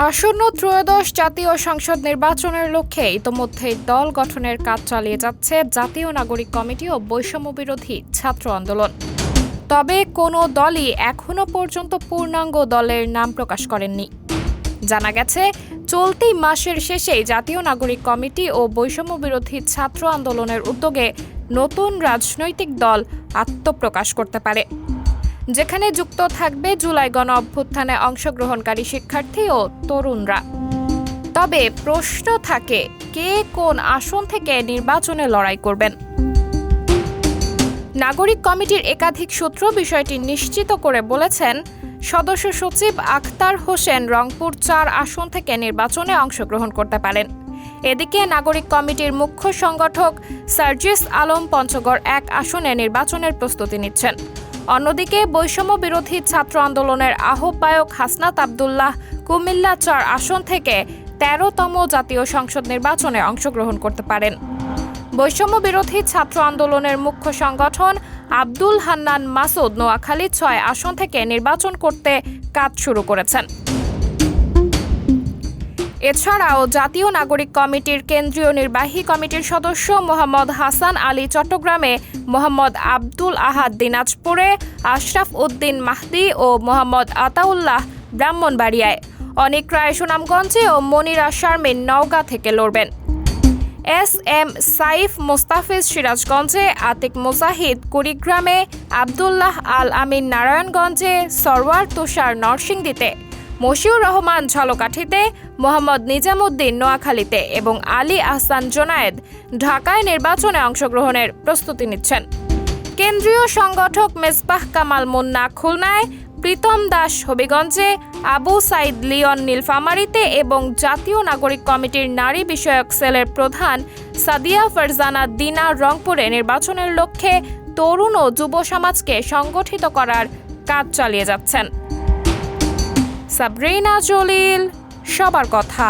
আসন্ন ত্রয়োদশ জাতীয় সংসদ নির্বাচনের লক্ষ্যে ইতোমধ্যেই দল গঠনের কাজ চালিয়ে যাচ্ছে জাতীয় নাগরিক কমিটি ও বৈষম্য বিরোধী ছাত্র আন্দোলন। তবে কোনো দলই এখনো পর্যন্ত পূর্ণাঙ্গ দলের নাম প্রকাশ করেননি। জানা গেছে, চলতি মাসের শেষেই জাতীয় নাগরিক কমিটি ও বৈষম্য বিরোধী ছাত্র আন্দোলনের উদ্যোগে নতুন রাজনৈতিক দল আত্মপ্রকাশ করতে পারে, যেখানে যুক্ত থাকবে জুলাই গণ অভ্যুত্থানে অংশগ্রহণকারী শিক্ষার্থী ও তরুণরা। তবে প্রশ্ন থাকে, কে কোন আসন থেকে নির্বাচনে লড়াই করবেন? নাগরিক কমিটির একাধিক সূত্র বিষয়টি নিশ্চিত করে বলেছেন, সদস্য সচিব আখতার হোসেন রংপুর ৪ আসন থেকে নির্বাচনে অংশগ্রহণ করতে পারেন। এদিকে নাগরিক কমিটির মুখ্য সংগঠক সার্জিস আলম পঞ্চগড় ১ আসনে নির্বাচনের প্রস্তুতি নিচ্ছেন। অন্যদিকে বৈষম্য বিরোধী ছাত্র আন্দোলনের আহ্বায়ক হাসনাত আবদুল্লাহ কুমিল্লা ৪ আসন থেকে ১৩তম জাতীয় সংসদ নির্বাচনে অংশগ্রহণ করতে পারেন। বৈষম্য বিরোধী ছাত্র আন্দোলনের মুখ্য সংগঠন আব্দুল হান্নান মাসুদ নোয়াখালী ৬ আসন থেকে নির্বাচন করতে কাজ শুরু করেছেন। এছাড়াও জাতীয় নাগরিক কমিটির কেন্দ্রীয় নির্বাহী কমিটির সদস্য মোহাম্মদ হাসান আলী চট্টগ্রামে, মোহাম্মদ আব্দুল আহাদ দিনাজপুরে, আশরাফ উদ্দিন মাহদি ও মোহাম্মদ আতাউল্লাহ ব্রাহ্মণবাড়িয়ায়, অনিক রায় সুনামগঞ্জে ও মনিরা শারমিন নওগাঁ থেকে লড়বেন। এস.এম. সাইফ মোস্তাফিজ সিরাজগঞ্জে, আতিক মুজাহিদ কুড়িগ্রামে, আবদুল্লাহ আল আমিন নারায়ণগঞ্জে, সরওয়ার তুষার নরসিংদীতে, মশিউর রহমান ঝালকাঠিতে, মোহাম্মদ নিজামুদ্দিন নোয়াখালীতে এবং আলী আহসান জোনায়েদ ঢাকায় নির্বাচনে অংশগ্রহণের প্রস্তুতি নিচ্ছেন। কেন্দ্রীয় সংগঠক মেজবাহ কামাল মুন্না খুলনায়, প্রীতম দাস হবিগঞ্জে, আবু সাইদ লিয়ন নীলফামারীতে এবং জাতীয় নাগরিক কমিটির নারী বিষয়ক সেলের প্রধান সাদিয়া ফারজানা দিনা রংপুরে নির্বাচনের লক্ষ্যে তরুণ ও যুব সমাজকে সংগঠিত করার কাজ চালিয়ে যাচ্ছেন। সাবরিনা জলিল, সবার কথা।